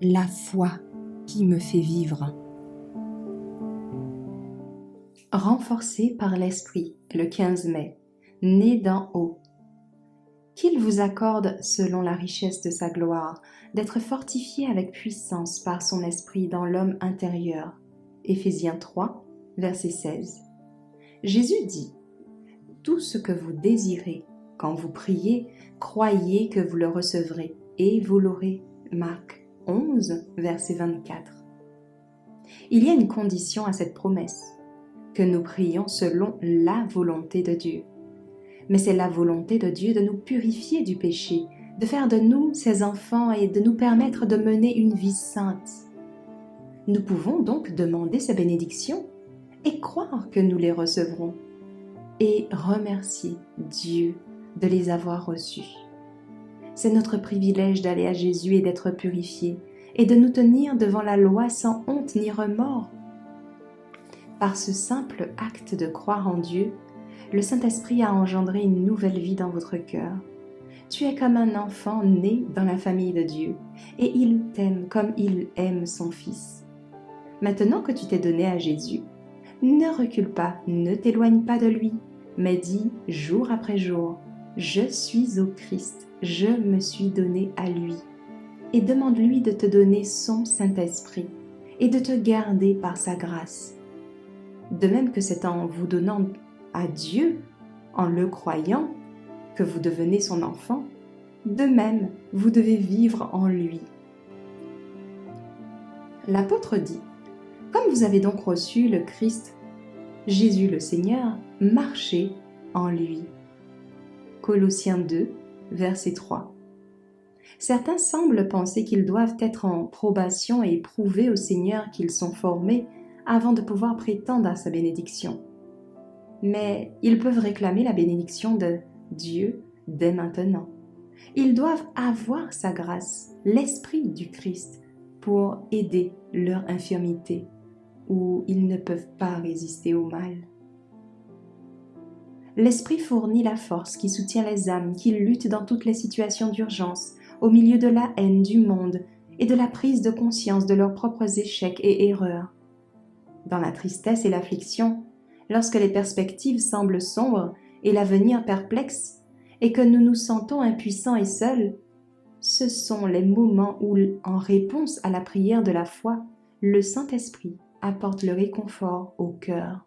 La foi qui me fait vivre. Renforcé par l'Esprit, le 15 mai, né d'en haut. Qu'il vous accorde, selon la richesse de sa gloire, d'être fortifié avec puissance par son Esprit dans l'homme intérieur. Éphésiens 3, verset 16. Jésus dit : tout ce que vous désirez, quand vous priez, croyez que vous le recevrez, et vous l'aurez. Marc 11, verset 24. Il y a une condition à cette promesse, que nous prions selon la volonté de Dieu. Mais c'est la volonté de Dieu de nous purifier du péché, de faire de nous ses enfants et de nous permettre de mener une vie sainte. Nous pouvons donc demander ces bénédictions et croire que nous les recevrons et remercier Dieu de les avoir reçues. C'est notre privilège d'aller à Jésus et d'être purifiés et de nous tenir devant la loi sans honte ni remords. Par ce simple acte de croire en Dieu, le Saint-Esprit a engendré une nouvelle vie dans votre cœur. Tu es comme un enfant né dans la famille de Dieu et il t'aime comme il aime son Fils. Maintenant que tu t'es donné à Jésus, ne recule pas, ne t'éloigne pas de lui, mais dis jour après jour : je suis au Christ, je me suis donné à lui. Et demande-lui de te donner son Saint-Esprit et de te garder par sa grâce. De même que c'est en vous donnant à Dieu, en le croyant, que vous devenez son enfant, de même vous devez vivre en lui. L'apôtre dit : comme vous avez donc reçu le Christ, Jésus le Seigneur, marchez en lui. Colossiens 2, verset 3. Certains semblent penser qu'ils doivent être en probation et prouver au Seigneur qu'ils sont formés avant de pouvoir prétendre à sa bénédiction. Mais ils peuvent réclamer la bénédiction de Dieu dès maintenant. Ils doivent avoir sa grâce, l'Esprit du Christ, pour aider leur infirmité, où ils ne peuvent pas résister au mal. L'Esprit fournit la force qui soutient les âmes qui luttent dans toutes les situations d'urgence, au milieu de la haine du monde et de la prise de conscience de leurs propres échecs et erreurs. Dans la tristesse et l'affliction, lorsque les perspectives semblent sombres et l'avenir perplexe, et que nous nous sentons impuissants et seuls, ce sont les moments où, en réponse à la prière de la foi, le Saint-Esprit apporte le réconfort au cœur.